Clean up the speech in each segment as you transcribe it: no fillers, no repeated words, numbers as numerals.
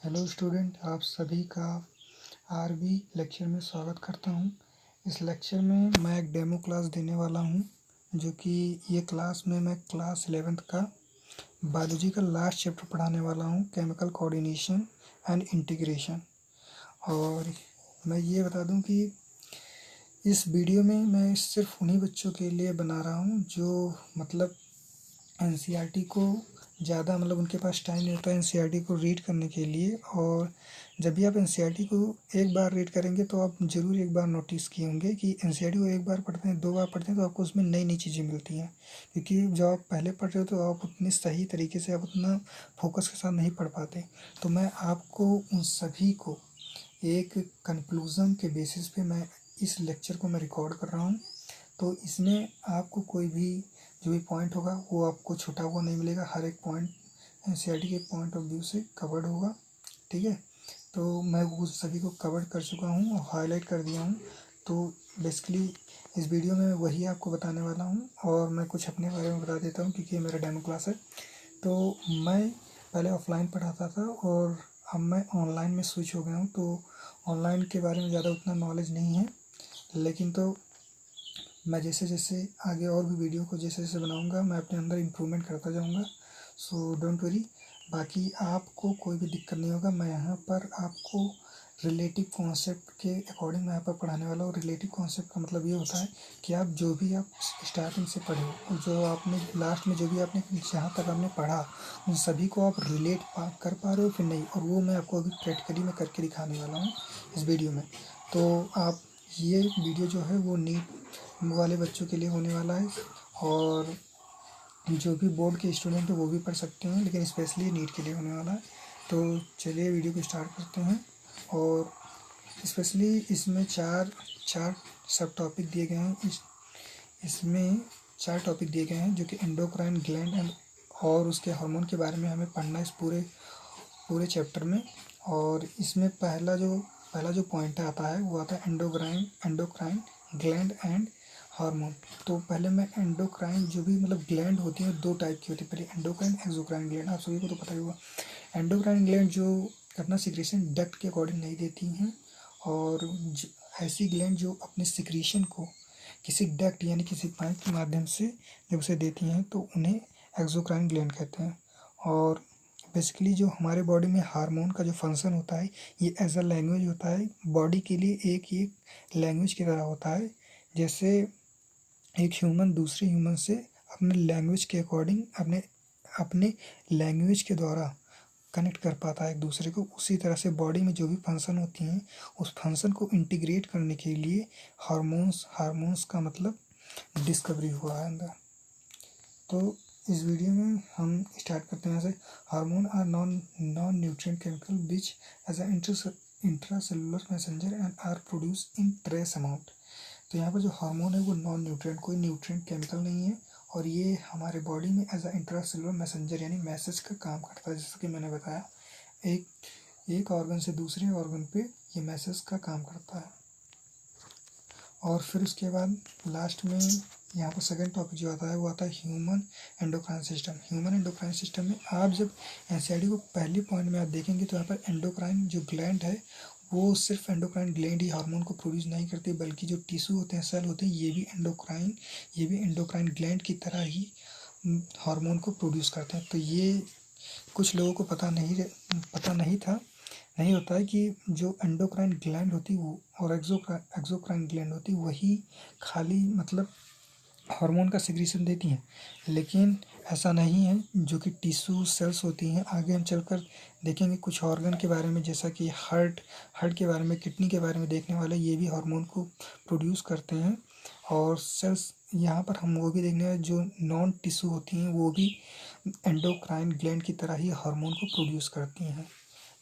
Hello student, आप सभी का आरबी लेक्चर में स्वागत करता हूं। इस लेक्चर में मैं एक डेमो क्लास देने वाला हूं, जो कि ये क्लास में मैं क्लास 11th का बायोलॉजी का लास्ट चैप्टर पढ़ाने वाला हूं, केमिकल कोऑर्डिनेशन एंड इंटीग्रेशन। और मैं ये बता दूं कि इस वीडियो में मैं सिर्फ उन्हीं बच्चों के लिए बना रहा हूं जो मतलब एनसीईआरटी को ज़्यादा उनके पास टाइम नहीं होता है एनसीईआरटी को रीड करने के लिए। और जब भी आप एनसीईआरटी को एक बार रीड करेंगे तो आप ज़रूर एक बार नोटिस किए होंगे कि एनसीईआरटी को एक बार पढ़ते हैं, दो बार पढ़ते हैं तो आपको उसमें नई नई चीज़ें मिलती हैं। क्योंकि जब आप पहले पढ़ रहे हो तो आप उतनी सही तरीके से आप उतना फोकस के साथ नहीं पढ़ पाते। तो मैं आपको उन सभी को एक कंक्लूज़न के बेसिस पे मैं इस लेक्चर को मैं रिकॉर्ड कर रहा हूँ। तो इसमें आपको कोई भी जो भी पॉइंट होगा वो आपको छूटा हुआ नहीं मिलेगा। हर एक पॉइंट एनसीईआरटी के पॉइंट ऑफ व्यू से कवर्ड होगा। ठीक है, तो मैं वो सभी को कवर कर चुका हूँ और हाईलाइट कर दिया हूँ। तो बेसिकली इस वीडियो में वही आपको बताने वाला हूँ और मैं कुछ अपने बारे में बता देता हूँ क्योंकि ये मेरा डेमो क्लास है। तो मैं पहले ऑफलाइन पढ़ाता था और अब मैं ऑनलाइन में स्विच हो गया हूँ। तो ऑनलाइन के बारे में ज़्यादा उतना नॉलेज नहीं है, लेकिन तो मैं जैसे जैसे आगे और भी वीडियो को जैसे जैसे बनाऊंगा मैं अपने अंदर इम्प्रूवमेंट करता जाऊंगा। सो डोंट वरी, बाकी आपको कोई भी दिक्कत नहीं होगा। मैं यहाँ पर आपको रिलेटिव कॉन्सेप्ट के अकॉर्डिंग मैं यहाँ पर पढ़ाने वाला हूँ। रिलेटिव कॉन्सेप्ट का मतलब ये होता है कि आप जो भी आप स्टार्टिंग से पढ़े हो और जो आपने लास्ट में जो भी आपने जहाँ तक आपने पढ़ा उन सभी को आप रिलेट कर पा रहे हो फिर नहीं, और वो मैं आपको अभी प्रैक्टिकली में करके दिखाने वाला हूँ इस वीडियो में। तो आप ये वीडियो जो है वो नीट वाले बच्चों के लिए होने वाला है और जो भी बोर्ड के स्टूडेंट हैं वो भी पढ़ सकते हैं, लेकिन स्पेशली नीट के लिए होने वाला है। तो चलिए वीडियो को स्टार्ट करते हैं। और स्पेशली इसमें चार चार सब टॉपिक दिए गए हैं। इसमें चार टॉपिक दिए गए हैं जो कि एंडोक्राइन ग्लैंड एंड और उसके हार्मोन के बारे में हमें पढ़ना है इस पूरे पूरे चैप्टर में। और इसमें पहला जो पॉइंट आता है वो आता है एंडोक्राइन ग्लैंड एंड हार्मोन। तो पहले मैं एंडोक्राइन जो भी ग्लैंड होती है दो टाइप की होती है, पहले एंडोक्राइन एक्सोक्राइन ग्लैंड, आप सभी को तो पता ही होगा। एंडोक्राइन ग्लैंड जो अपना सिक्रेशन डक्ट के अकॉर्डिंग नहीं देती हैं, और ऐसी ग्लैंड जो अपने सिक्रेशन को किसी डक्ट यानी किसी पाइप के माध्यम से जब उसे देती हैं तो उन्हें एक्सोक्राइन ग्लैंड कहते हैं। और बेसिकली जो हमारे बॉडी में हार्मोन का जो फंक्शन होता है ये एज अ लैंग्वेज होता है बॉडी के लिए, एक लैंग्वेज की तरह होता है। जैसे एक ह्यूमन दूसरे ह्यूमन से अपने लैंग्वेज के अकॉर्डिंग अपने अपने लैंग्वेज के द्वारा कनेक्ट कर पाता है एक दूसरे को, उसी तरह से बॉडी में जो भी फंक्शन होती हैं उस फंक्शन को इंटीग्रेट करने के लिए हार्मोन्स का डिस्कवरी हुआ है अंदर। तो इस वीडियो में हम स्टार्ट करते हैं ऐसे। Hormone are non nutrient chemical which as a intracellular messenger and are produce in trace amount. तो यहाँ पर जो हार्मोन है वो नॉन न्यूट्रिएंट, कोई न्यूट्रिएंट केमिकल नहीं है, और ये हमारे बॉडी में एज अ इंट्रासेलुलर मैसेंजर यानी मैसेज का काम करता है। जैसे कि मैंने बताया, एक ऑर्गन से दूसरे ऑर्गन पे ये मैसेज का काम करता है। और फिर उसके बाद लास्ट में यहाँ पर सेकंड टॉपिक जो आता है वो आता है human endocrine system. Human endocrine system में आप जब एनसीईआरटी को पहले पॉइंट में आप देखेंगे तो यहाँ पर एंडोक्राइन जो ग्लैंड है वो सिर्फ एंडोक्राइन ग्लैंड ही हार्मोन को प्रोड्यूस नहीं करती, बल्कि जो टिश्यू होते हैं, सेल होते हैं, ये भी एंडोक्राइन ग्लैंड की तरह ही हार्मोन को प्रोड्यूस करते हैं। तो ये कुछ लोगों को पता नहीं था, नहीं होता है कि जो एंडोक्राइन ग्लैंड होती वो और एक्सोक्राइन ग्लैंड होती वही खाली हार्मोन का सिक्रीशन देती हैं, लेकिन ऐसा नहीं है। जो कि टिश्यू सेल्स होती हैं, आगे हम चलकर देखेंगे कुछ ऑर्गन के बारे में, जैसा कि हार्ट के बारे में, किडनी के बारे में देखने वाले, ये भी हार्मोन को प्रोड्यूस करते हैं। और सेल्स यहाँ पर हम वो भी देखने वाले जो नॉन टिश्यू होती हैं वो भी एंडोक्राइन ग्लैंड की तरह ही हार्मोन को प्रोड्यूस करती हैं।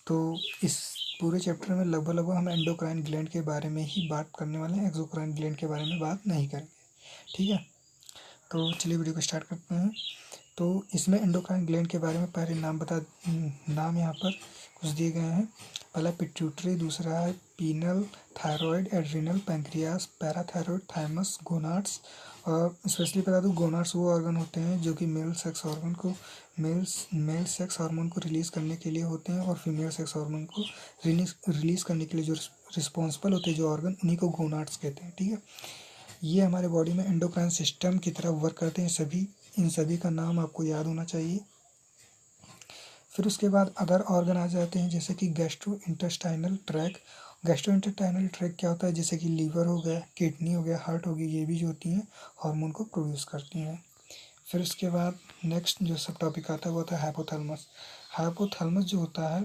तो इस पूरे चैप्टर में लगभग हम एंडोक्राइन ग्लैंड के बारे में ही बात करने वाले हैं, एक्सोक्राइन ग्लैंड के बारे में बात नहीं करेंगे। ठीक है, तो चलिए वीडियो को स्टार्ट करते हैं। तो इसमें एंडोक्राइन ग्लैंड के बारे में पहले नाम यहाँ पर कुछ दिए गए हैं। पहला पिट्यूटरी, दूसरा है pineal, thyroid, adrenal, pancreas, parathyroid, thymus, gonads. और स्पेशली बता दूँ, गोनाड्स वो ऑर्गन होते हैं जो कि मेल सेक्स हार्मोन को रिलीज़ करने के लिए होते हैं, और फीमेल सेक्स हार्मोन को रिलीज़ करने के लिए जो रिस्पॉन्सिबल होते हैं जो ऑर्गन, उन्हीं को गोनाड्स कहते हैं। ठीक है, ये हमारे बॉडी में एंडोक्राइन सिस्टम की तरह वर्क करते हैं। इन सभी का नाम आपको याद होना चाहिए। फिर उसके बाद अदर ऑर्गन आ जाते हैं, जैसे कि गैस्ट्रो इंटेस्टाइनल ट्रैक क्या होता है, जैसे कि लीवर हो गया, किडनी हो गया, हार्ट हो गई, ये भी जो होती हैं हार्मोन को प्रोड्यूस करती हैं। फिर उसके बाद नेक्स्ट जो सब टॉपिक आता है वो होता है हाइपोथैलेमस। हाइपोथैलेमस जो होता है,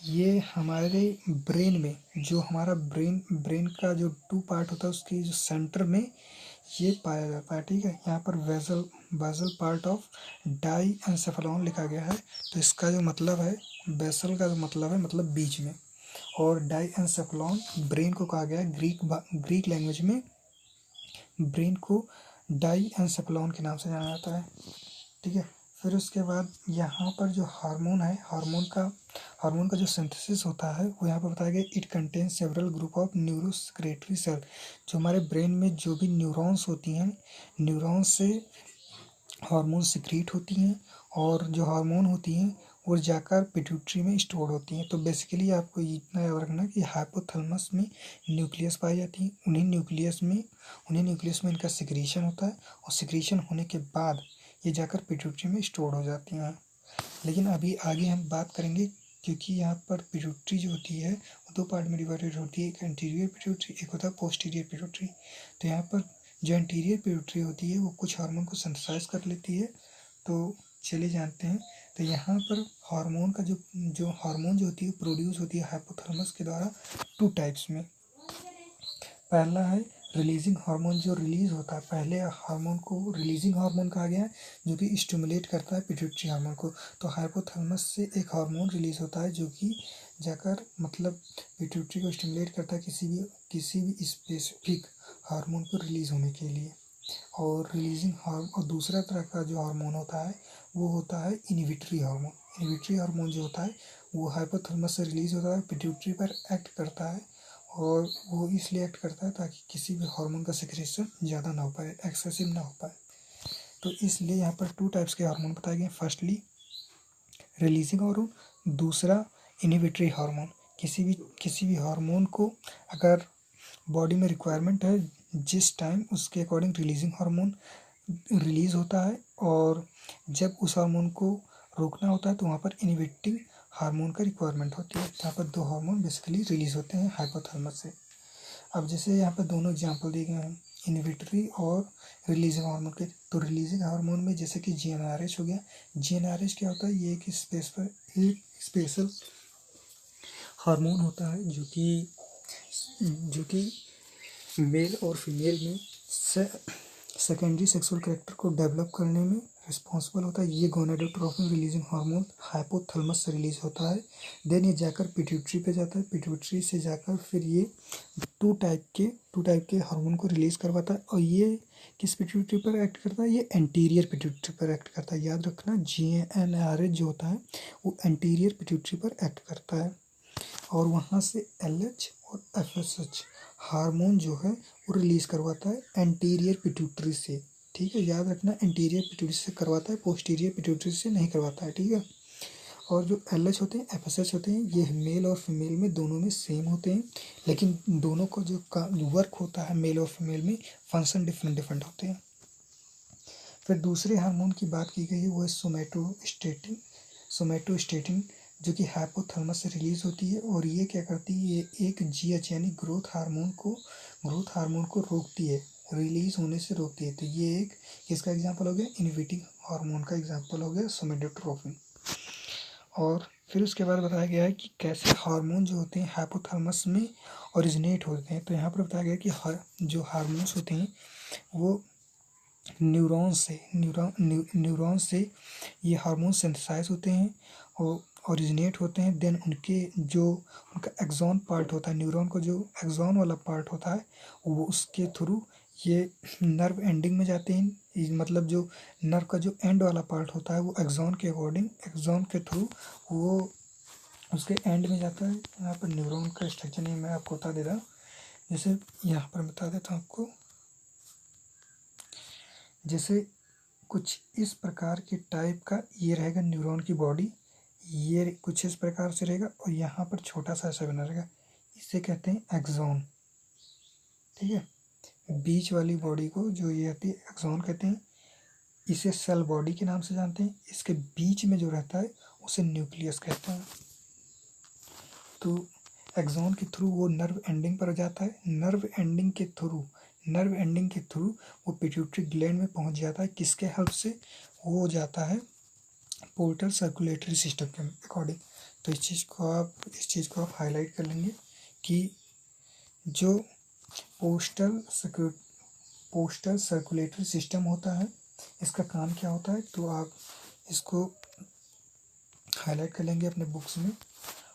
ये हमारे ब्रेन में, जो हमारा ब्रेन का जो 2 पार्ट होता है उसके जो सेंटर में ये पाया जाता है। ठीक है, यहाँ पर बेसल पार्ट ऑफ डाईएन्सेफेलॉन लिखा गया है। तो इसका जो मतलब है, बेसल का जो मतलब है मतलब बीच में, और डाईएन्सेफेलॉन ब्रेन को कहा गया है। ग्रीक लैंग्वेज में ब्रेन को डाईएन्सेफेलॉन के नाम से जाना जाता है। ठीक है, फिर उसके बाद यहाँ पर जो हार्मोन है, हार्मोन का जो सिंथेसिस होता है वो यहाँ पर बताया गया। It contain several group of neurosecretory cell. जो हमारे ब्रेन में जो भी न्यूरॉन्स होती हैं, न्यूरॉन्स से हार्मोन सिक्रीट होती हैं, और जो हार्मोन होती हैं वो जाकर पिट्यूटरी में स्टोर होती हैं। तो बेसिकली आपको इतना याद रखना कि हाइपोथैलेमस में न्यूक्लियस पाई जाती हैं। उन्हीं न्यूक्लियस में इनका सिक्रीशन होता है, और सिक्रीशन होने के बाद ये जाकर पिट्यूटरी में स्टोर हो जाती हैं। लेकिन अभी आगे हम बात करेंगे, क्योंकि यहाँ पर पिट्यूटरी जो होती है वो 2 पार्ट में डिवाइडेड होती है। एक एंटीरियर पिट्यूटरी, एक होता है पोस्टीरियर पिट्यूटरी। तो यहाँ पर जो एंटीरियर पिट्यूटरी होती है वो कुछ हार्मोन को सिंथेसाइज कर लेती है। तो चलिए जानते हैं। तो यहाँ पर हार्मोन का जो हार्मोन जो होती है प्रोड्यूस होती है हाइपोथैलेमस के द्वारा 2 टाइप्स में। पहला है रिलीजिंग हार्मोन, जो रिलीज होता है। पहले हार्मोन को रिलीजिंग हार्मोन कहा गया है, जो कि स्टिमुलेट करता है पिट्यूटरी हार्मोन को। तो हाइपोथैलेमस से एक हार्मोन रिलीज होता है जो कि जाकर मतलब पिट्यूटरी को स्टिमुलेट करता है किसी भी स्पेसिफिक हार्मोन को रिलीज होने के लिए। और दूसरा तरह का जो हार्मोन होता है वो होता है इनहिबिटरी हार्मोन। इनहिबिटरी हार्मोन जो होता है वो हाइपोथैलेमस से रिलीज होता है, पिट्यूटरी पर एक्ट करता है, और वो इसलिए एक्ट करता है ताकि किसी भी हार्मोन का सिक्रेशन ज़्यादा ना हो पाए, एक्सेसिव ना हो पाए। तो इसलिए यहाँ पर 2 टाइप्स के हार्मोन बताए गए। फर्स्टली रिलीजिंग हार्मोन, दूसरा इनहिबिटरी हार्मोन। किसी भी हार्मोन को अगर बॉडी में रिक्वायरमेंट है जिस टाइम, उसके अकॉर्डिंग रिलीजिंग हार्मोन रिलीज होता है, और जब उस हार्मोन को रोकना होता है तो वहाँ पर इनहिबिटिंग हार्मोन का रिक्वायरमेंट होती है। यहाँ पर 2 हार्मोन बेसिकली रिलीज होते हैं हाइपोथैलेमस से। अब जैसे यहाँ पर दोनों एग्जांपल दिए गए हैं, इनहिबिटरी और रिलीजिंग हार्मोन के। तो रिलीजिंग हार्मोन में जैसे कि जीएनआरएच हो गया। जीएनआरएच क्या होता है, ये एक स्पेशल हार्मोन होता है जो कि मेल और फीमेल में सेकेंडरी सेक्सुअल कैरेक्टर को डेवलप करने में रिस्पॉन्सिबल होता है। ये गोनाडोट्रोपिन रिलीजिंग हार्मोन हाइपोथैलेमस से रिलीज होता है। देन ये जाकर पिट्यूटरी पे जाता है, पिट्यूटरी से जाकर फिर ये 2 टाइप के हार्मोन को रिलीज करवाता है। और ये किस पिट्यूटरी पर एक्ट करता है, ये एंटीरियर पिट्यूटरी पर एक्ट करता है। याद रखना, जीएनआरएच जो होता है वो एंटीरियर पिट्यूटरी पर एक्ट करता है, और वहाँ से एलएच और एफएसएच हार्मोन जो है वो रिलीज करवाता है एंटीरियर पिट्यूटरी से। ठीक है, याद रखना, एंटीरियर पिट्यूटरी से करवाता है, पोस्टीरियर पिट्यूटरी से नहीं करवाता है। ठीक है, और जो एलएच होते हैं, एफएसएच होते हैं, ये मेल और फीमेल में दोनों में सेम होते हैं, लेकिन दोनों का जो वर्क होता है मेल और फीमेल में, फंक्शन डिफरेंट होते हैं। फिर दूसरे हार्मोन की बात की गई है वो है सोमैटोस्टेटिन, जो कि हाइपोथैलेमस से रिलीज होती है। और ये क्या करती है, ये एक जीएच यानी ग्रोथ हार्मोन को रोकती है, रिलीज होने से रोकती है। तो ये एक इसका एग्जांपल हो गया, इनहिबिटिंग हार्मोन का एग्जांपल हो गया सोमैटोट्रोपिन। और फिर उसके बाद बताया गया है कि कैसे हार्मोन जो होते हैं हाइपोथैलेमस में ओरिजिनेट होते हैं। तो यहाँ पर बताया गया कि जो हार्मोन्स होते हैं वो न्यूरॉन से ये हार्मोन सिंथेसाइज होते हैं और ओरिजिनेट होते हैं। देन उनका एक्सॉन पार्ट होता है, न्यूरॉन का जो एक्सॉन वाला पार्ट होता है वो उसके थ्रू ये नर्व एंडिंग में जाते हैं, मतलब जो नर्व का जो एंड वाला पार्ट होता है वो एक्सॉन के अकॉर्डिंग, एक्सॉन के थ्रू वो उसके एंड में जाता है। यहाँ पर न्यूरॉन का स्ट्रक्चर नहीं मैं आपको बता दे रहा, जैसे यहाँ पर बता देता हूँ आपको। जैसे कुछ इस प्रकार के टाइप का ये रहेगा न्यूरॉन की बॉडी, ये कुछ इस प्रकार से रहेगा और यहाँ पर छोटा सा ऐसा बना रहेगा, इसे कहते हैं एक्सॉन। ठीक है, बीच वाली बॉडी को जो ये आती है एक्सॉन कहते हैं। इसे सेल बॉडी के नाम से जानते हैं। इसके बीच में जो रहता है उसे न्यूक्लियस कहते हैं। तो एक्सॉन के थ्रू वो नर्व एंडिंग पर जाता है। नर्व एंडिंग के थ्रू वो पिट्यूटरी ग्लैंड में पहुंच जाता है। किसके हेल्प से? वो जाता है पोर्टल सर्कुलेटरी सिस्टम के अकॉर्डिंग। तो इस चीज़ को आप हाईलाइट कर लेंगे कि जो पोस्टल सर्कुलेटरी सिस्टम होता है, इसका काम क्या होता है, तो आप इसको हाईलाइट कर लेंगे अपने बुक्स में।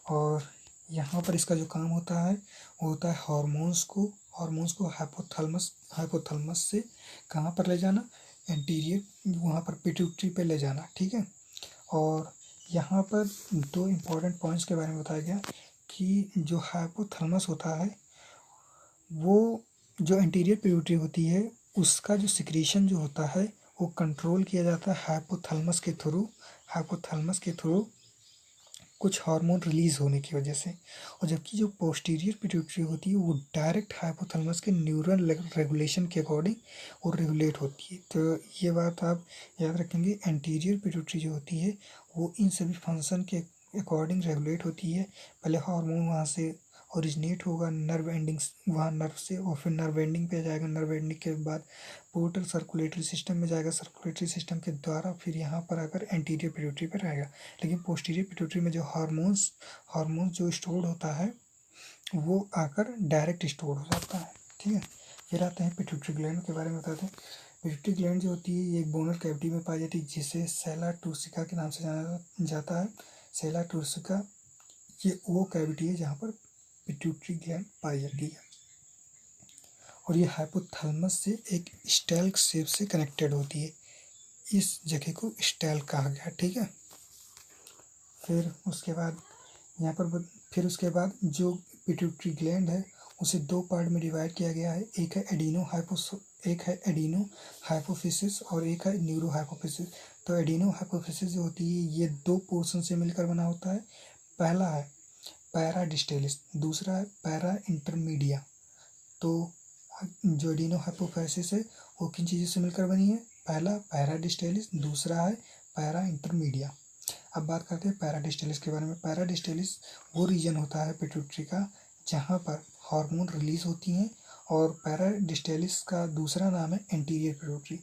और यहाँ पर इसका जो काम होता है वो होता है हार्मोन्स को हाइपोथैलेमस से कहाँ पर ले जाना, एंटीरियर, वहाँ पर पिट्यूटरी पे ले जाना। ठीक है, और यहाँ पर दो इम्पॉर्टेंट पॉइंट्स के बारे में बताया गया कि जो हाइपोथैलेमस होता है वो जो एंटीरियर पिट्यूटरी होती है उसका जो सिक्रीशन जो होता है वो कंट्रोल किया जाता है हाइपोथैलेमस के थ्रू कुछ हार्मोन रिलीज होने की वजह से। और जबकि जो पोस्टीरियर पिट्यूटरी होती है वो डायरेक्ट हाइपोथैलेमस के न्यूरल रेगुलेशन के अकॉर्डिंग वो रेगुलेट होती है। तो ये बात आप याद रखेंगे, एंटीरियर पिट्यूटरी जो होती है वो इन सभी फंक्शन के अकॉर्डिंग रेगुलेट होती है। पहले हार्मोन वहाँ से ओरिजिनेट होगा नर्व एंडिंग, वहाँ नर्व से, और फिर नर्व एंडिंग पे जाएगा। नर्व एंडिंग के बाद पोर्टल सर्कुलेटरी सिस्टम में जाएगा, सर्कुलेटरी सिस्टम के द्वारा फिर यहाँ पर आकर एंटीरियर पिट्यूटरी पर आएगा। लेकिन पोस्टीरियर पिट्यूटरी में जो हार्मोन्स जो स्टोर्ड होता है वो आकर डायरेक्ट स्टोर हो जाता है। ठीक है, फिर आते हैं पिट्यूटरी ग्लैंड के बारे में बताते हैं। पिट्यूटरी ग्लैंड जो होती है ये एक बोनल कैविटी में पाई जाती है जिसे सेला टूसिका के नाम से जाना जाता है। सेला टूसिका ये वो कैविटी है जहाँ पर पिट्यूटरी ग्लैंड पाई जाती है और ये हाइपोथैलेमस से एक स्टैल्क शेप से कनेक्टेड होती है। इस जगह को स्टैल्क कहा गया। ठीक है, फिर उसके बाद जो पिट्यूटरी ग्लैंड है उसे दो पार्ट में डिवाइड किया गया है। एक है एडिनो हाइपोफिसिस और एक है न्यूरो हाइपोफिसिस। तो एडिनो हाइपोफिसिस जो होती है ये दो पोर्शन से मिलकर बना होता है। पहला है पैरा डिस्टेलिस, दूसरा है पैरा इंटरमीडिया। तो जो एडिनो हाइपोफिसिस है वो किन चीज़ों से मिलकर बनी है? पहला पैरा डिस्टेलिस, दूसरा है पैरा इंटरमीडिया। अब बात करते हैं पैराडिस्टेलिस के बारे में। पैराडिस्टेलिस वो रीजन होता है पिट्यूटरी का जहाँ पर हार्मोन रिलीज होती हैं और पैराडिस्टेलिस का दूसरा नाम है एंटीरियर पिट्यूटरी।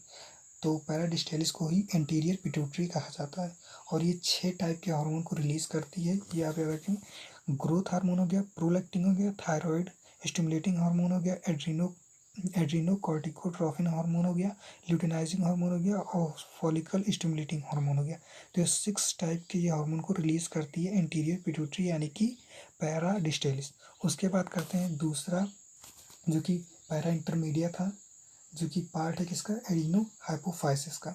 तो पैराडिस्टेलिस को ही एंटीरियर पिट्यूटरी कहा जाता है और ये 6 टाइप के हार्मोन को रिलीज करती है। ये आप याद रखें, ग्रोथ हार्मोन हो गया, प्रोलैक्टिन हो गया, थायराइड स्टिमुलेटिंग हार्मोन हो गया, एड्रीनोकॉर्टिकोट्रोफिन हार्मोन हो गया, ल्यूटिनाइजिंग हार्मोन हो गया और फॉलिकल स्टिमुलेटिंग हार्मोन हो गया। तो ये 6 टाइप के ये हार्मोन को रिलीज करती है एंटीरियर पिट्यूटरी यानी कि पैराडिस्टेलिस। उसके बाद करते हैं दूसरा जो कि पैरा इंटरमीडिया था, जो कि पार्ट है किसका? एडिनो हाइपोफाइसिस का।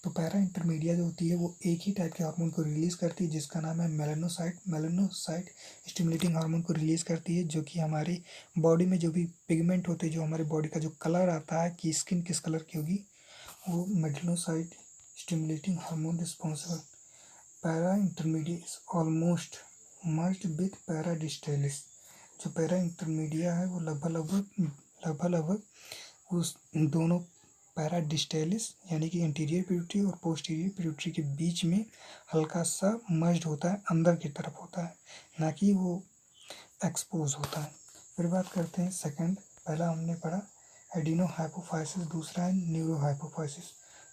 तो पैरा इंटरमीडिया जो होती है वो एक ही टाइप के हार्मोन को रिलीज करती है जिसका नाम है मेलानोसाइट स्टिमुलेटिंग हार्मोन को रिलीज करती है, जो कि हमारी बॉडी में जो भी पिगमेंट होते हैं, जो हमारी बॉडी का जो कलर आता है कि स्किन किस कलर की होगी, वो melanocyte stimulating hormone responsible. Para intermediate almost merged with para distalis. जो पैरा इंटरमीडिया है वो लगभग उस दोनों पैराडिस्टेलिस यानी कि एंटीरियर पिट्यूटरी और पोस्टीरियर पिट्यूटरी के बीच में हल्का सा मर्ज्ड होता है, अंदर की तरफ होता है, ना कि वो एक्सपोज होता है। फिर बात करते हैं सेकंड, पहला हमने पढ़ा एडिनो हाइपोफाइसिस, दूसरा है न्यूरो हाइपोफाइसिस।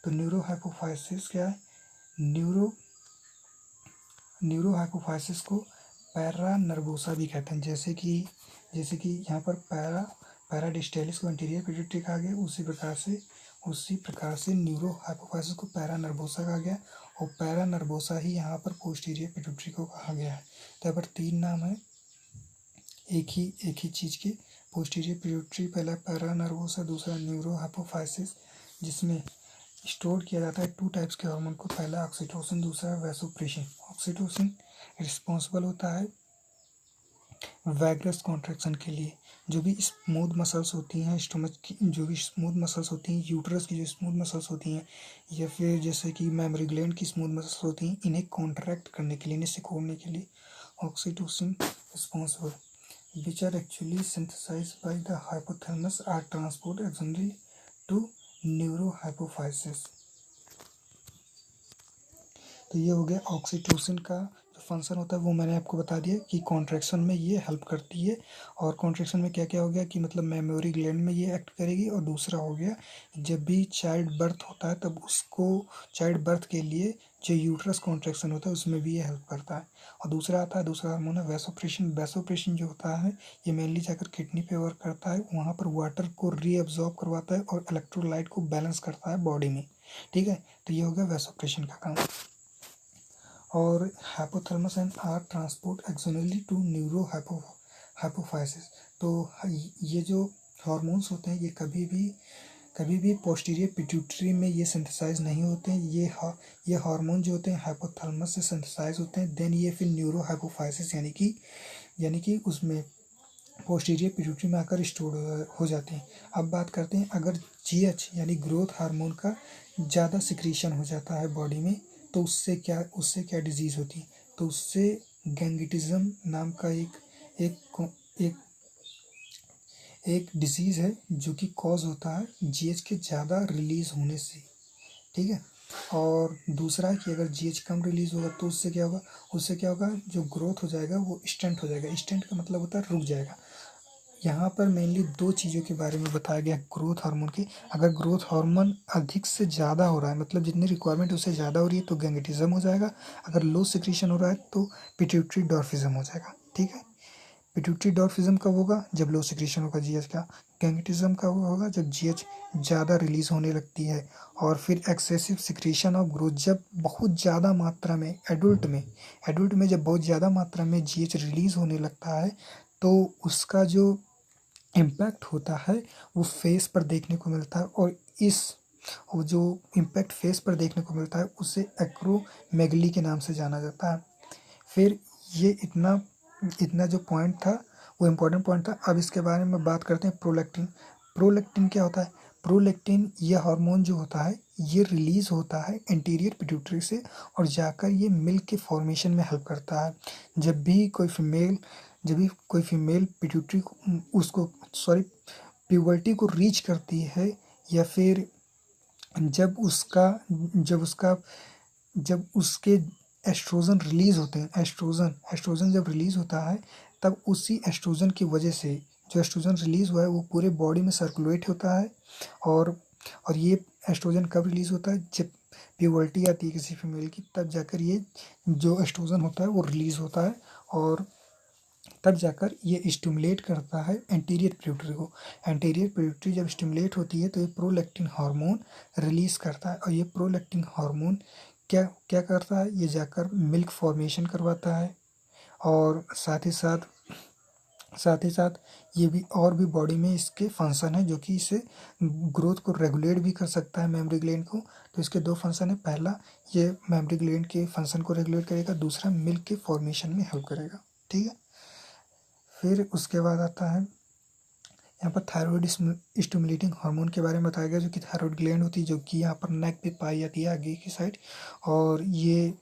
तो न्यूरो हाइपोफाइसिस क्या है? न्यूरो हाइपोफाइसिस को पैरा नर्वोसा भी कहते हैं। जैसे कि यहाँ पर पैराडिस्टेलिस को एंटीरियर पिट्यूटरी कहा गया, उसी प्रकार से न्यूरो हाइपोफाइसिस को पैरा नर्वोसा कहा गया और पैरा नर्वोसा ही यहाँ पर पोस्टीरियर पिट्यूटरी को कहा गया है। तो यहाँ पर 3 नाम है एक ही चीज़ के, पोस्टीरियर पिट्यूटरी पहला पैरा नर्वोसा, दूसरा न्यूरो हाइपोफाइसिस, जिसमें स्टोर किया जाता है 2 टाइप्स के हार्मोन को, पहला ऑक्सीटोसिन, दूसरा वैसोप्रेसिन। ऑक्सीटोसिन रिस्पॉन्सिबल होता है वैगरस कॉन्ट्रैक्शन के लिए। जो भी स्मूथ मसल्स होती हैं स्टमक की, जो भी स्मूथ मसल्स होती हैं, यूट्रस की जो स्मूथ मसल्स होती हैं, या फिर जैसे कि मेमोरी ग्लैंड की स्मूथ मसल्स होती हैं, इन्हें कॉन्ट्रैक्ट करने के लिए, इन्हें सिकोड़ने के लिए oxytocin responsible, which are actually synthesized by the hypothalamus are transport axonally to neurohypophysis। तो ये हो गया ऑक्सीटोसिन का जो फंक्शन होता है, वो मैंने आपको बता दिया कि कॉन्ट्रैक्शन में ये हेल्प करती है। और कॉन्ट्रैक्शन में क्या क्या हो गया कि मतलब मेमोरी ग्लैंड में ये एक्ट करेगी। और दूसरा हो गया जब भी चाइल्ड बर्थ होता है तब उसको चाइल्ड बर्थ के लिए जो यूट्रस कॉन्ट्रैक्शन होता है उसमें भी ये हेल्प करता है। और दूसरा आता है, दूसरा हार्मोन है वैसोप्रेसिन। वैसोप्रेसिन जो होता है ये मेनली जाकर किडनी पे वर्क करता है, वहाँ पर वाटर को रीअब्जॉर्ब करवाता है और इलेक्ट्रोलाइट को बैलेंस करता है बॉडी में। ठीक है, तो ये हो गया वैसोप्रेसिन का काम। और hypothalamus and are transport axonally to neuro hypophysis. तो ये जो हार्मोन्स होते हैं ये कभी भी पोस्टीरियर पिट्यूटरी में ये सिंथेसाइज नहीं होते हैं। ये हार्मोन जो होते हैं हाइपोथैलेमस से सिंथेसाइज होते हैं, देन ये फिर न्यूरो हाइपोफाइसिस यानी कि उसमें पोस्टीरियर पिट्यूटरी में आकर स्टोर हो जाते हैं। अब बात करते हैं, अगर जीएच यानी ग्रोथ हार्मोन का ज़्यादा सिक्रीशन हो जाता है बॉडी में तो उससे क्या डिजीज़ होती है। तो उससे गैंगिटिज्म नाम का एक डिजीज़ है जो कि कॉज होता है जीएच के ज़्यादा रिलीज़ होने से। ठीक है, और दूसरा है कि अगर जीएच कम रिलीज़ होगा तो उससे क्या होगा, जो ग्रोथ हो जाएगा वो स्टंट हो जाएगा। स्टंट का मतलब होता है रुक जाएगा। यहाँ पर मेनली 2 चीज़ों के बारे में बताया गया ग्रोथ हार्मोन की। अगर ग्रोथ हार्मोन अधिक से ज़्यादा हो रहा है, मतलब जितनी रिक्वायरमेंट उससे ज़्यादा हो रही है तो गैंगिटिज्म हो जाएगा। अगर लो सिक्रीशन हो रहा है तो पिट्यूटरी डॉर्फिज्म हो जाएगा। ठीक है, पिट्यूटरी डॉर्फिज्म कब होगा, जब लो सिक्रीशन होगा जीएच का। गैंगिटिज्म कब होगा, जब जीएच ज़्यादा रिलीज होने लगती है। और फिर एक्सेसिव सिक्रीशन ऑफ ग्रोथ, जब बहुत ज़्यादा मात्रा में एडल्ट में जब बहुत ज़्यादा मात्रा में जीएच रिलीज होने लगता है तो उसका जो इम्पैक्ट होता है वो फेस पर देखने को मिलता है। और जो इम्पैक्ट फेस पर देखने को मिलता है उसे एक्रोमेगली के नाम से जाना जाता है। फिर ये इतना जो पॉइंट था वो इम्पोर्टेंट पॉइंट था। अब इसके बारे में बात करते हैं प्रोलैक्टिन। प्रोलैक्टिन क्या होता है, प्रोलैक्टिन ये हार्मोन जो होता है ये रिलीज होता है एंटीरियर पिट्यूटरी से और जाकर ये मिल्क के फॉर्मेशन में हेल्प करता है। जब भी कोई फीमेल पिट्यूटरी उसको प्यूबर्टी को रीच करती है, या फिर जब उसके एस्ट्रोजन रिलीज होते हैं, एस्ट्रोजन जब रिलीज होता है तब उसी एस्ट्रोजन की वजह से जो एस्ट्रोजन रिलीज हुआ है वो पूरे बॉडी में सर्कुलेट होता है। और ये एस्ट्रोजन कब रिलीज होता है, जब प्यूबर्टी आती है किसी फीमेल की, तब जाकर ये जो एस्ट्रोजन होता है वो रिलीज होता है और तब जाकर ये स्टिमुलेट करता है एंटीरियर पिट्यूटरी को। एंटीरियर पिट्यूटरी जब स्टिमुलेट होती है तो ये प्रोलैक्टिन हार्मोन रिलीज करता है। और ये प्रोलैक्टिन हार्मोन क्या क्या करता है, ये जाकर मिल्क फॉर्मेशन करवाता है। और साथ ही साथ ये भी और भी बॉडी में इसके फंक्शन है जो कि इसे ग्रोथ को रेगुलेट भी कर सकता है मेमोरी ग्लैंड को। तो इसके 2 फंक्शन है, पहला ये मेमोरी ग्लैंड के फंक्शन को रेगुलेट करेगा, दूसरा मिल्क के फॉर्मेशन में हेल्प करेगा। ठीक है, फिर उसके बाद आता है यहाँ पर थायराइड स्टिमुलेटिंग हार्मोन के बारे में बताया गया, जो कि थायराइड ग्लैंड होती है जो कि यहाँ पर नेक पे पाई जाती है आगे की साइड। और ये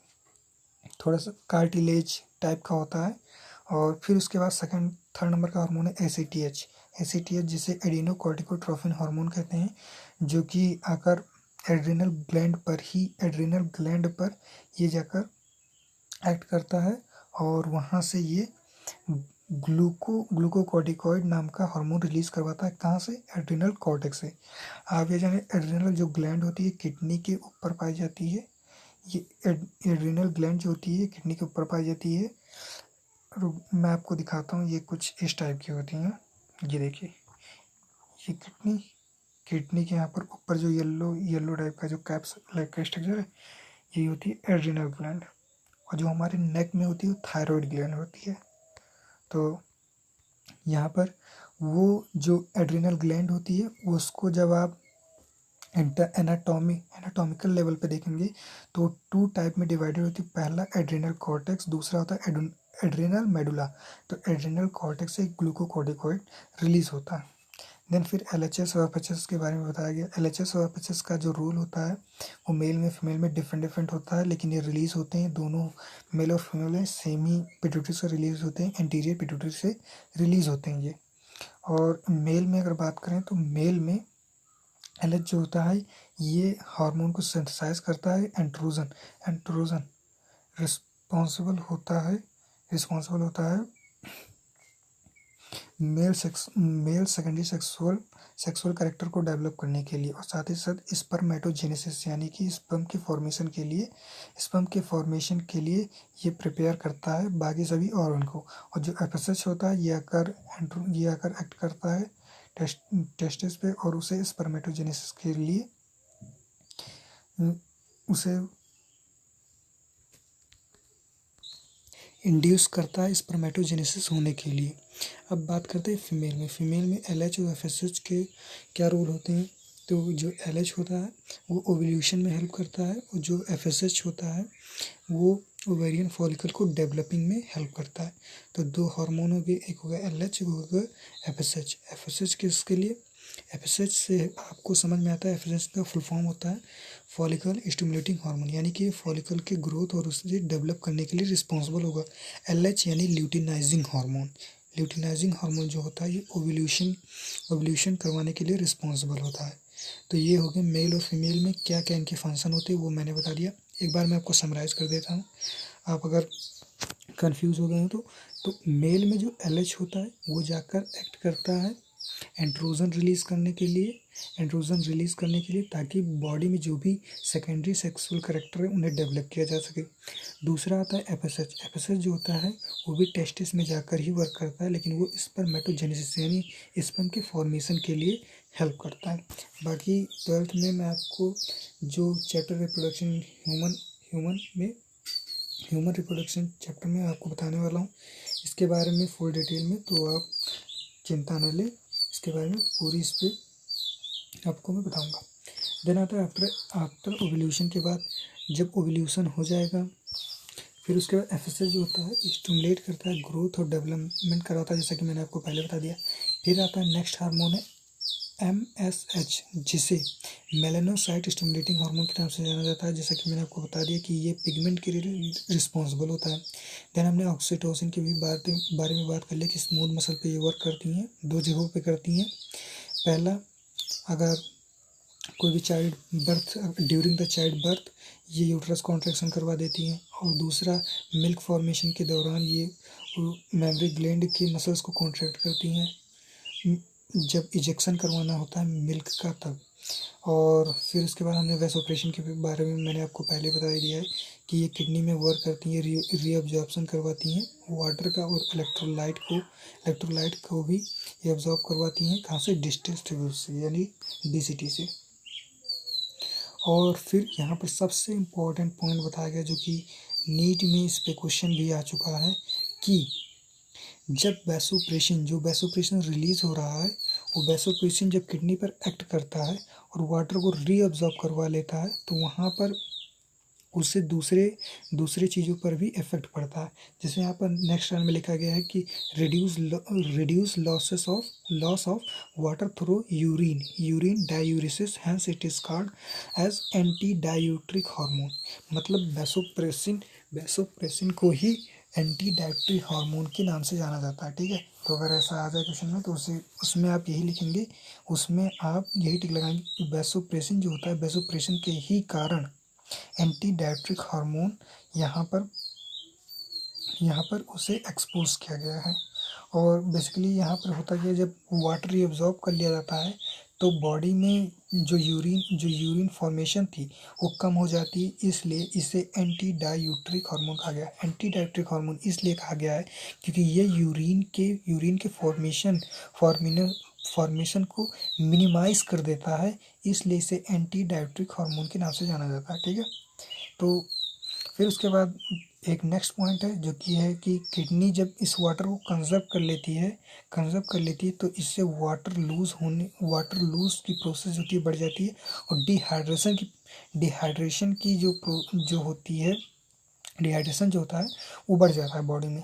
थोड़ा सा कार्टिलेज टाइप का होता है। और फिर उसके बाद थर्ड नंबर का हार्मोन है एसीटीएच जिसे एडिनोकोर्टिकोट्रोफिन हार्मोन कहते हैं, जो कि आकर एड्रिनल ग्लैंड पर ये जाकर एक्ट करता है और वहाँ से ये ग्लूकोकॉर्टिकॉइड नाम का हार्मोन रिलीज करवाता है। कहाँ से, एड्रिनल कॉर्टेक्स से। आप ये जाने एड्रिनल जो ग्लैंड होती है किडनी के ऊपर पाई जाती है। ये एड्रिनल ग्लैंड जो होती है किडनी के ऊपर पाई जाती है। मैं आपको दिखाता हूँ, ये कुछ इस टाइप की होती हैं। ये देखिए, ये किडनी के यहाँ पर ऊपर जो येलो टाइप का जो कैप्स लाइक का स्ट्रक्चर है यही होती है एड्रिनल ग्लैंड। और जो हमारे नेक में होती है वो थायराइड ग्लैंड होती है। तो यहाँ पर वो जो एड्रिनल ग्लैंड होती है उसको जब आप एनाटॉमिकल लेवल पे देखेंगे तो 2 टाइप में डिवाइडेड होती है। पहला एड्रिनल कॉर्टेक्स, दूसरा होता है एड्रिनल मेडुला। तो एड्रिनल कॉर्टेक्स से ग्लूकोकॉर्टिकॉइड रिलीज होता है। देन फिर एलएचएस और एफएचएस के बारे में बताया गया। एलएचएस और एफएचएस का जो रोल होता है वो मेल में फीमेल में डिफरेंट होता है, लेकिन ये रिलीज होते हैं दोनों मेल और फीमेल में सेमी पिट्यूटरी से रिलीज होते हैं, एंटीरियर पिट्यूटरी से रिलीज होते हैं ये। और मेल में अगर बात करें तो मेल में एलएच जो होता है ये हार्मोन को सिंथेसाइज करता है। एंड्रोजन रिस्पॉन्सिबल होता है मेल सेकेंडरी सेक्सुअल कैरेक्टर को डेवलप करने के लिए, और साथ ही साथ स्पर्मेटोजेनेसिस यानी कि स्पर्म के फॉर्मेशन के लिए ये प्रिपेयर करता है बाकी सभी ऑर्गन को। और जो एफएसएच होता है ये आकर एक्ट करता है टेस्टिस पे और उसे स्पर्मेटोजेनेसिस के लिए उसे इंड्यूस करता है स्पर्मेटोजेनेसिस होने के लिए। अब बात करते हैं फीमेल में एलएच और एफएसएच के क्या रोल होते हैं। तो जो एलएच होता है वो ओव्यूलेशन में हेल्प करता है, और जो एफएसएच होता है वो ओवेरियन फॉलिकल को डेवलपिंग में हेल्प करता है। तो 2 हार्मोन हो गए, एक हो गया एलएच, एक हो गया एफएसएच। एफएसएच किसके लिए? एफएसएच से आपको समझ में आता है एफएसएच का फुल फॉर्म होता है फॉलिकल स्टिमुलेटिंग हार्मोन, यानी कि फॉलिकल के ग्रोथ और उसे डेवलप करने के लिए रिस्पॉन्सिबल होगा। एलएच यानी ल्यूटिनाइजिंग हार्मोन जो होता है ये ओव्यूलेशन करवाने के लिए रिस्पॉन्सिबल होता है। तो ये हो गए मेल और फीमेल में क्या क्या इनके फंक्शन होते हैं वो मैंने बता दिया। एक बार मैं आपको समराइज़ कर देता हूँ, आप अगर कंफ्यूज हो गए हो तो मेल में जो एलएच होता है वो जाकर एक्ट करता है एंड्रोजन रिलीज करने के लिए, ताकि बॉडी में जो भी सेकेंडरी सेक्सुअल कैरेक्टर है उन्हें डेवलप किया जा सके। दूसरा आता है एफएसएच जो होता है वो भी टेस्टिस में जाकर ही वर्क करता है, लेकिन वो स्पर्मेटोजेनेसिस यानी स्पर्म के फॉर्मेशन के लिए हेल्प करता है। बाकी 12th में मैं आपको जो chapter reproduction human reproduction chapter में आपको बताने वाला हूँ इसके बारे में फुल डिटेल में, तो आप चिंता न लें, इसके बारे में पूरी इस पर आपको मैं बताऊंगा। देन आता है आफ्टर ओव्यूलेशन के बाद, जब ओव्यूलेशन हो जाएगा फिर उसके बाद एफएसएच जो होता है स्टिमुलेट करता है, ग्रोथ और डेवलपमेंट कराता है, जैसा कि मैंने आपको पहले बता दिया। फिर आता है नेक्स्ट हार्मोन है एमएसएच, जिसे मेलानोसाइट स्टिमुलेटिंग हार्मोन के नाम से जाना जाता है, जैसा कि मैंने आपको बता दिया कि ये पिगमेंट के लिए रिस्पॉन्सिबल होता है। देन हमने ऑक्सीटोसिन की भी बारे में बात कर लिया कि स्मूथ मसल पे ये वर्क करती हैं, 2 जगहों पे करती हैं। पहला, अगर कोई भी child birth during the child birth ये यूट्रस कॉन्ट्रैक्शन करवा देती हैं, और दूसरा मिल्क फॉर्मेशन के दौरान ये मेमरी ग्लैंड की मसल्स को कॉन्ट्रैक्ट करती हैं जब इजेक्शन करवाना होता है मिल्क का तब। और फिर उसके बाद हमने वेसोप्रेशन के बारे में मैंने आपको पहले बता दिया है कि ये किडनी में वर्क करती हैं, रीअब्जॉर्प्शन करवाती हैं वाटर का, और इलेक्ट्रोलाइट को भी ये अब्जॉर्ब करवाती हैं। कहाँ से? डिस्टेंस ट्यूब से यानी डीसीटी से। और फिर यहाँ पर सबसे इम्पोर्टेंट पॉइंट बताया गया, जो कि नीट में इस पे क्वेश्चन भी आ चुका है, कि जब वैसोप्रेशन रिलीज हो रहा है, वो वैसोप्रेशन जब किडनी पर एक्ट करता है और वाटर को रीअब्जॉर्ब करवा लेता है, तो वहाँ पर उससे दूसरे चीज़ों पर भी इफेक्ट पड़ता है। जैसे यहाँ पर नेक्स्ट लाइन में लिखा गया है कि reduce loss of water through urine diuresis, hence it is called as anti diuretic hormone. मतलब वैसोप्रेसिन को ही एंटी डायूट्रिक हार्मोन के नाम से जाना जाता है। ठीक है, तो अगर ऐसा आ जाए क्वेश्चन में तो उसमें आप यही लिखेंगे, उसमें आप यही टिक लगाएंगे कि वैसोप्रेसिन जो होता है, वैसोप्रेसिन के ही कारण एंटी डायट्रिक हार्मोन यहाँ पर उसे एक्सपोज किया गया है। और बेसिकली यहाँ पर होता क्या है, जब वाटर रिअब्जॉर्ब कर लिया जाता है तो बॉडी में जो यूरिन फॉर्मेशन थी वो कम हो जाती है, इसलिए इसे एंटी डायूट्रिक हार्मोन कहा गया है। एंटी डायूट्रिक हार्मोन इसलिए कहा गया है क्योंकि ये यूरिन के फॉर्मेशन को मिनिमाइज कर देता है, इसलिए इसे एंटी डायूट्रिक हार्मोन के नाम से जाना जाता है। ठीक है, तो फिर उसके बाद एक नेक्स्ट पॉइंट है जो कि है कि किडनी जब इस वाटर को कंजर्व कर लेती है तो इससे वाटर लूज की प्रोसेस होती है बढ़ जाती है, और डिहाइड्रेशन की जो होती है, डिहाइड्रेशन जो होता है वो बढ़ जाता है बॉडी में।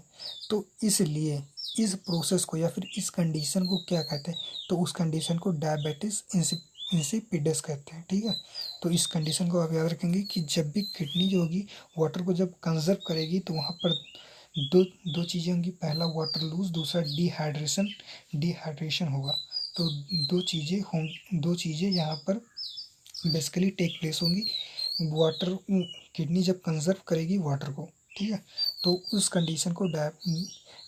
तो इसलिए इस प्रोसेस को या फिर इस कंडीशन को क्या कहते हैं, तो उस कंडीशन को डायबिटीज इंसिपिडस कहते हैं। ठीक है, तो इस कंडीशन को आप याद रखेंगे कि जब भी किडनी जो होगी वाटर को जब कंजर्व करेगी तो वहाँ पर दो दो चीज़ें होंगी, पहला वाटर लूज, दूसरा डिहाइड्रेशन होगा। तो दो चीज़ें यहाँ पर बेसिकली टेक प्लेस होंगी। वाटर किडनी जब कंजर्व करेगी वाटर को, ठीक है, तो उस कंडीशन को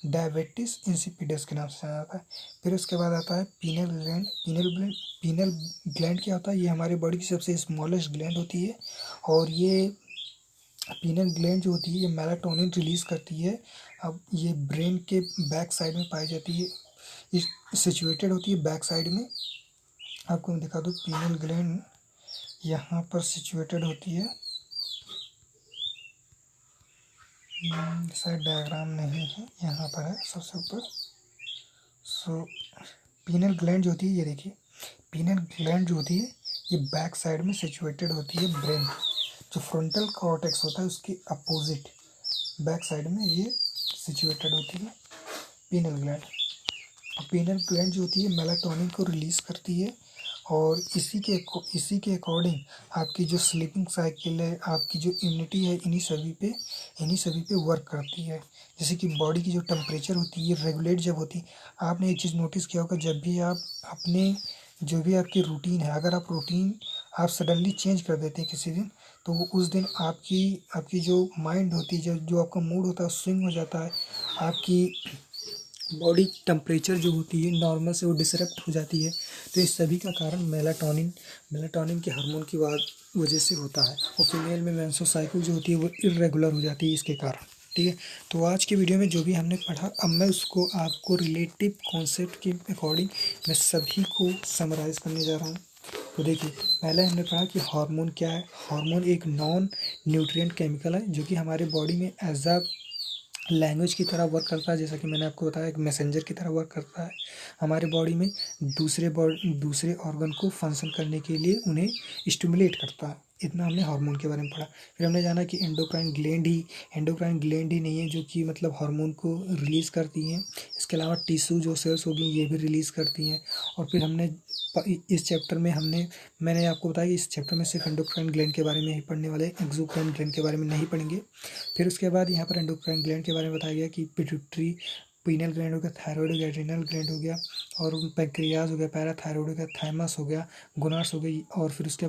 डायबिटीज इंसिपिडस के नाम से जाना जाता है। फिर उसके बाद आता है पीनल ग्लैंड। पीनल ग्लैंड क्या होता है, ये हमारे बॉडी की सबसे स्मॉलेस्ट ग्लैंड होती है, और ये पीनल ग्लैंड जो होती है ये मेलाटोनिन रिलीज करती है। अब ये ब्रेन के बैक साइड में पाई जाती है, इस सिचुएटेड होती है बैक साइड में। आपको मैं दिखा दूँ, पीनल ग्लैंड यहाँ पर सिचुएटेड होती है, शायद डायग्राम नहीं है, यहाँ पर है सबसे ऊपर। सो पीनल ग्लैंड जो होती है, ये देखिए, पीनल ग्लैंड जो होती है ये बैक साइड में सिचुएटेड होती है ब्रेन, जो फ्रंटल कॉर्टेक्स होता है उसके अपोजिट बैक साइड में ये सिचुएटेड होती है पीनल ग्लैंड। पीनल ग्लैंड जो होती है मेलाटोनिन को रिलीज़ करती है, और इसी के अकॉर्डिंग आपकी जो स्लीपिंग साइकिल है, आपकी जो इम्यूनिटी है, इन्हीं सभी पे वर्क करती है। जैसे कि बॉडी की जो टेम्परेचर होती है ये रेगुलेट जब होती है। आपने एक चीज़ नोटिस किया होगा, जब भी आप अपने जो भी आपकी रूटीन है, अगर आप रूटीन आप सडनली चेंज कर देते हैं किसी दिन, तो वो उस दिन आपकी जो माइंड होती है, जो आपका मूड होता है स्विंग हो जाता है, आपकी बॉडी टेम्परेचर जो होती है नॉर्मल से वो डिसरप्ट हो जाती है। तो इस सभी का कारण मेलाटोनिन के हार्मोन की वजह से होता है, और फीमेल में मेंस्ट्रुअल साइकिल जो होती है वो इरेगुलर हो जाती है इसके कारण। ठीक है, तो आज के वीडियो में जो भी हमने पढ़ा, अब मैं उसको आपको रिलेटिव कॉन्सेप्ट के अकॉर्डिंग मैं सभी को समराइज़ करने जा रहा हूँ। तो देखिए, पहले हमने पढ़ा कि हार्मोन क्या है। हार्मोन एक नॉन न्यूट्रिएंट केमिकल है जो कि हमारे बॉडी में एज अ लैंग्वेज की तरह वर्क करता है, जैसा कि मैंने आपको बताया, एक मैसेंजर की तरह वर्क करता है हमारे बॉडी में, दूसरे ऑर्गन को फंक्शन करने के लिए उन्हें स्टिमुलेट करता है। इतना हमने हार्मोन के बारे में पढ़ा। फिर हमने जाना कि एंडोक्राइन ग्लैंड ही नहीं है जो कि मतलब हार्मोन को रिलीज़ करती हैं, इसके अलावा टिश्यू जो सेल्स होगी ये भी रिलीज़ करती हैं। और फिर इस चैप्टर में मैंने आपको बताया कि इस चैप्टर में सिर्फ एंडोक्राइन ग्लैंड के बारे में ही पढ़ने वाले, एक्सोक्राइन ग्लैंड के बारे में नहीं पढ़ेंगे। फिर उसके बाद यहाँ पर एंडोक्राइन ग्लैंड के बारे में बताया गया कि पिट्यूटरी, पीनल ग्लैंड हो गया, थायराइड हो गया, एड्रिनल ग्लैंड हो गया, और पैंक्रियाज हो गया, पैराथायराइड हो गया, थाइमस हो गया, गोनाड्स हो गई, और फिर उसके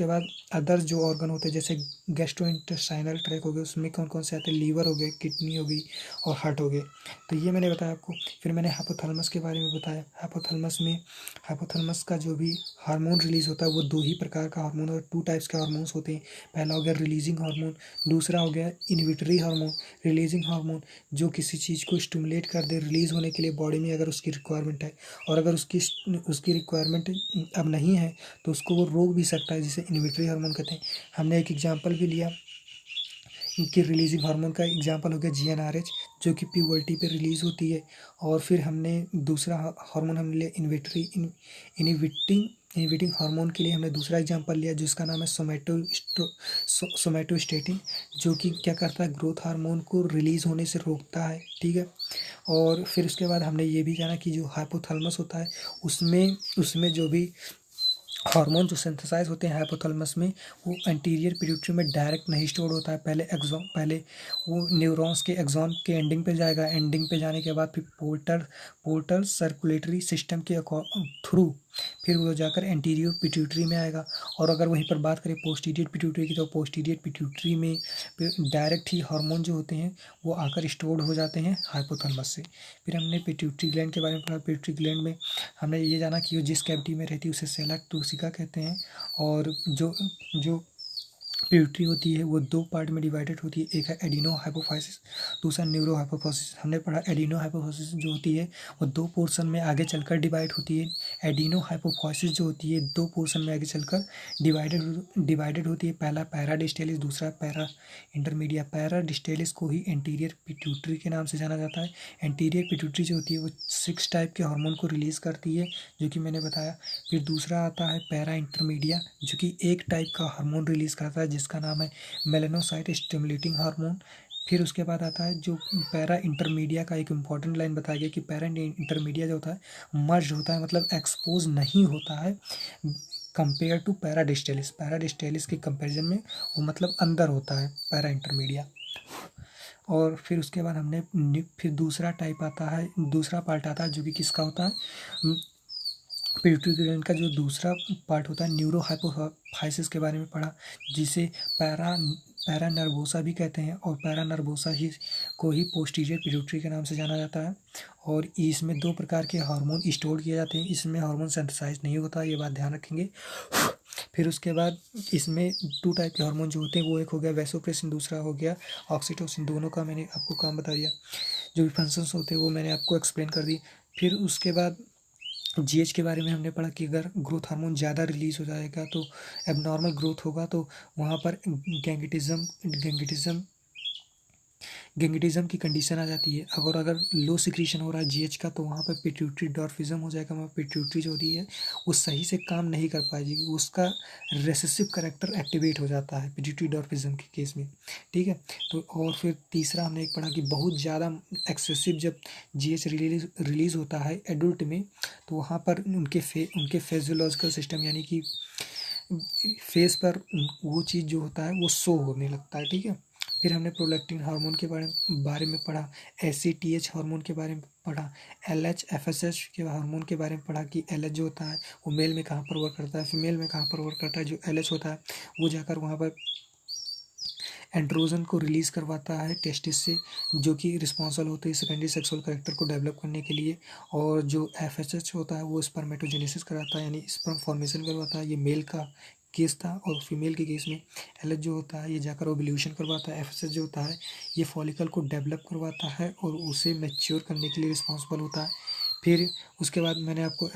बाद अदर जो ऑर्गन होते हैं जैसे गैस्ट्रोइंटेस्टाइनल ट्रैक हो गया, उसमें कौन कौन से आते हैं, लीवर हो गए, किडनी हो गई और हार्ट हो गए। तो ये मैंने बताया आपको। फिर मैंने हाइपोथैलेमस के बारे में बताया। हाइपोथैलेमस का जो भी हार्मोन रिलीज होता है वो दो ही प्रकार का हार्मोन और टू टाइप्स के हार्मोन्स होते हैं। पहला हो गया रिलीजिंग हार्मोन, दूसरा हो गया इनहिबिटरी हार्मोन। रिलीजिंग हार्मोन जो किसी चीज़ को स्टिमुलेट कर दे रिलीज होने के लिए बॉडी में, अगर उसकी रिक्वायरमेंट है, और अगर उसकी रिक्वायरमेंट अब नहीं है तो उसको वो रोक भी सकता है, जिसे इनहिबिटरी हार्मोन कहते हैं। हमने एक एग्जांपल भी लिया कि रिलीजिंग हार्मोन का एग्जांपल हो गया GnRH, जो कि प्यूबर्टी पे रिलीज़ होती है। और फिर हमने दूसरा हार्मोन हमने लिया इनहिबिटिंग हार्मोन के लिए हमने दूसरा एग्जांपल लिया जिसका नाम है सोमैटोस्टेटिन, जो कि क्या करता है, ग्रोथ हार्मोन को रिलीज़ होने से रोकता है। ठीक है, और फिर उसके बाद हमने ये भी जाना कि जो हाइपोथैलेमस होता है उसमें जो भी हार्मोन जो सिंथेसाइज होते हैं हाइपोथैलेमस में, वो एंटीरियर पिट्यूटरी में डायरेक्ट नहीं स्टोर होता है। पहले वो न्यूरॉन्स के एक्सॉन के एंडिंग पे जाएगा। एंडिंग पे जाने के बाद फिर पोर्टल सर्कुलेटरी सिस्टम के थ्रू फिर वो जाकर एंटीरियर पिट्यूटरी में आएगा। और अगर वहीं पर बात करें पोस्टीरियर पिट्यूटरी की, तो पोस्टीरियर पिट्यूटरी में डायरेक्ट ही हार्मोन जो होते हैं वो आकर स्टोर्ड हो जाते हैं हाइपोथैलेमस से। फिर हमने पिट्यूटरी ग्लैंड के बारे में पढ़ा। पिट्यूटरी ग्लैंड में हमने ये जाना कि वो जिस कैविटी में रहती है उसे सेला टूसिका कहते हैं, और जो पिट्यूटरी होती है वो दो पार्ट में डिवाइडेड होती है, एक है एडिनो हाइपोफाइसिस, दूसरा न्यूरो हाइपोफाइसिस। हमने पढ़ा एडिनो हाइपोफाइसिस जो होती है वो दो पोर्शन में आगे चलकर डिवाइड होती है। एडिनो हाइपोफाइसिस जो होती है दो पोर्शन में आगे चलकर डिवाइडेड होती है। पहला पैरा डिस्टेलिस, दूसरा पैरा इंटरमीडिया। पैरा डिस्टेलिस को ही एंटीरियर पिट्यूटरी के नाम से जाना जाता है। एंटीरियर पिट्यूटरी जो होती है वो 6 टाइप के हार्मोन को रिलीज करती है, जो कि मैंने बताया। फिर दूसरा आता है पैरा इंटरमीडिया, जो कि एक टाइप का हार्मोन रिलीज करता है जिसका नाम है मेलानोसाइट स्टिमुलेटिंग हार्मोन। फिर उसके बाद आता है जो पैरा इंटरमीडिया का एक इंपॉर्टेंट लाइन बताया गया कि पैरा इंटरमीडिया जो होता है मर्ज होता है, मतलब एक्सपोज नहीं होता है compare to para distalis. Para distalis के कंपेरिजन में वो मतलब अंदर होता है पैरा इंटरमीडिया। और फिर उसके बाद हमने फिर दूसरा टाइप आता है, दूसरा पार्ट आता है जो कि किसका होता है, पिट्यूटरी ग्लैंड का जो दूसरा पार्ट होता है न्यूरो हाइपोफाइसिस के बारे में पढ़ा, जिसे पैरा नर्वोसा भी कहते हैं, और पैरा नर्वोसा ही को ही पोस्टीरियर पिट्यूटरी के नाम से जाना जाता है। और इसमें दो प्रकार के हार्मोन स्टोर किए जाते हैं, इसमें हार्मोन सिंथेसाइज नहीं होता, ये बात ध्यान रखेंगे। फिर उसके बाद इसमें 2 टाइप के हार्मोन जो होते हैं वो एक हो गया वैसोप्रेसिन, दूसरा हो गया ऑक्सीटोसिन। दोनों का मैंने आपको काम बता दिया, जो भी फंक्शंस होते हैं वो मैंने आपको एक्सप्लेन कर दी। फिर उसके बाद जीएच के बारे में हमने पढ़ा कि अगर ग्रोथ हार्मोन ज़्यादा रिलीज हो जाएगा तो एबनॉर्मल ग्रोथ होगा, तो वहाँ पर गेंगिटिज्म की कंडीशन आ जाती है। अगर लो सिक्रीशन हो रहा है जीएच का तो वहाँ पर पिट्यूटरी डॉर्फिज्म हो जाएगा, वहाँ पिट्यूटरी जो होती है वो सही से काम नहीं कर पाएगी, उसका रेसेसिव करेक्टर एक्टिवेट हो जाता है पिट्यूटरी डॉर्फिज्म के केस में, ठीक है। तो और फिर तीसरा हमने एक पढ़ा कि बहुत ज़्यादा एक्सेसिव जब जीएच रिलीज होता है एडल्ट में, तो वहाँ पर उनके फिजियोलॉजिकल सिस्टम यानी कि फेस पर वो चीज़ जो होता है वो शो होने लगता है, ठीक है। फिर हमने प्रोलैक्टिन हार्मोन के बारे में पढ़ा, एसीटीएच हार्मोन के बारे में पढ़ा, एलएच एफएसएच के हार्मोन के बारे में पढ़ा कि एलएच जो होता है वो मेल में कहाँ पर वर्क करता है, फीमेल में कहाँ पर वर्क करता है। जो एलएच होता है वो जाकर वहाँ पर एंड्रोजन को रिलीज करवाता है टेस्टिस से, जो कि रिस्पॉन्सिबल होते हैं सेकेंडरी सेक्सुअल कैरेक्टर को डेवलप करने के लिए। और जो एफएसएच होता है वो स्पर्मेटोजेनेसिस कराता है, यानी स्पर्म फॉर्मेशन करवाता है। ये मेल का केस था। और फीमेल के केस में एलएच जो होता है ये जाकर ओव्यूलेशन करवाता है। एफएसएच जो होता है ये फॉलिकल को डेवलप करवाता है और उसे मैच्योर करने के लिए रिस्पॉन्सिबल होता है। फिर उसके बाद मैंने आपको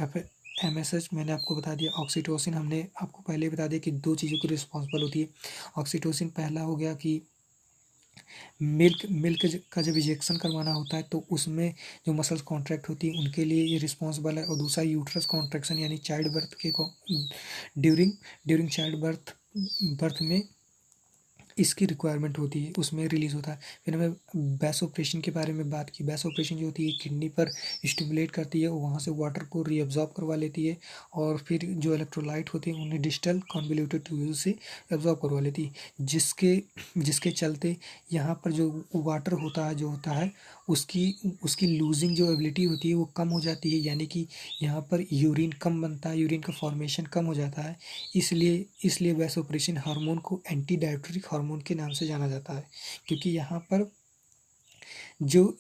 एमएसएच मैंने आपको बता दिया। ऑक्सीटोसिन हमने आपको पहले ही बता दिया कि 2 चीज़ों की रिस्पॉन्सिबल होती है। ऑक्सीटोसिन पहला हो गया कि मिल्क का जब इंजेक्शन करवाना होता है तो उसमें जो मसल्स कॉन्ट्रैक्ट होती है उनके लिए ये रिस्पॉन्सिबल है। और दूसरा यूट्रस कॉन्ट्रैक्शन यानी चाइल्ड बर्थ के ड्यूरिंग चाइल्ड बर्थ में इसकी रिक्वायरमेंट होती है, उसमें रिलीज होता है। फिर हमें वैसोप्रेसिन के बारे में बात की। वैसोप्रेसिन जो होती है किडनी पर स्टिमुलेट करती है, वहाँ से वाटर को रीअब्जॉर्ब करवा लेती है, और फिर जो इलेक्ट्रोलाइट होते हैं उन्हें डिस्टल कॉन्वोल्यूटेड ट्यूब से एब्जॉर्ब करवा लेती है, जिसके चलते यहाँ पर जो वाटर होता है उसकी लूजिंग जो एबिलिटी होती है वो कम हो जाती है, यानी कि यहाँ पर यूरिन कम बनता है, यूरिन का फॉर्मेशन कम हो जाता है। इसलिए वैसोप्रेसिन हार्मोन को एंटी डायट्रिक हार्मोन के नाम से जाना जाता है, क्योंकि यहाँ पर जो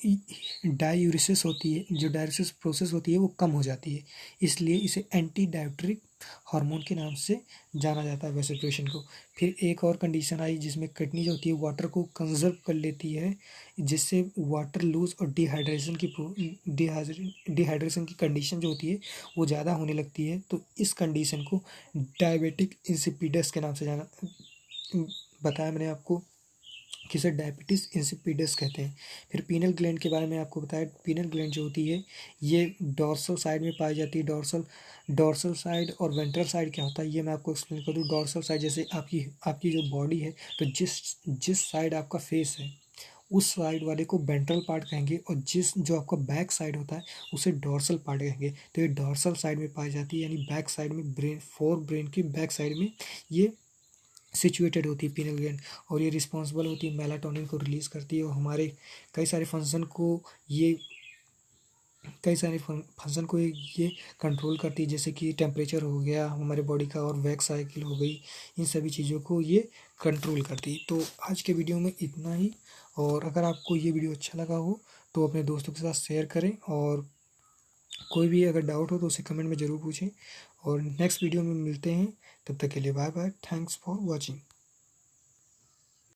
डायूरिसिस होती है, जो डायलिसिस प्रोसेस होती है वो कम हो जाती है, इसलिए इसे एंटी डायट्रिक हार्मोन के नाम से जाना जाता है वैसोप्रेसिन को। फिर एक और कंडीशन आई जिसमें किडनी जो होती है वाटर को कंजर्व कर लेती है, जिससे वाटर लूज और डिहाइड्रेशन की कंडीशन जो होती है वो ज़्यादा होने लगती है। तो इस कंडीशन को डायबिटिक इंसिपिडस के नाम से जाना बताया मैंने आपको, किसे डायबिटीज इंसिपिडस कहते हैं। फिर पीनल ग्लैंड के बारे में आपको बताया। पीनल ग्लैंड जो होती है ये डॉर्सल साइड में पाई जाती है। डॉर्सल साइड और वेंट्रल साइड क्या होता है ये मैं आपको एक्सप्लेन कर दूँ। डॉर्सल साइड जैसे आपकी जो बॉडी है, तो जिस साइड आपका फेस है उस साइड वाले को वेंट्रल पार्ट कहेंगे, और जो आपका बैक साइड होता है उसे डॉर्सल पार्ट कहेंगे। तो ये डॉर्सल साइड में पाई जाती है, यानी बैक साइड में ब्रेन की बैक साइड में ये सिचुएटेड होती है पीनल ग्लैंड। और ये रिस्पॉन्सिबल होती है मेलाटोनिन को रिलीज करती है, और हमारे कई सारे फंक्शन को ये कंट्रोल करती है, जैसे कि टेम्परेचर हो गया हमारे बॉडी का, और वैक्स साइकिल हो गई, इन सभी चीज़ों को ये कंट्रोल करती है। तो आज के वीडियो में इतना ही, और अगर आपको ये वीडियो अच्छा लगा हो तो अपने दोस्तों के साथ शेयर करें, और कोई भी अगर डाउट हो तो उसे कमेंट में ज़रूर पूछें। और नेक्स्ट वीडियो में मिलते हैं, तब तक के लिए bye bye, thanks for watching.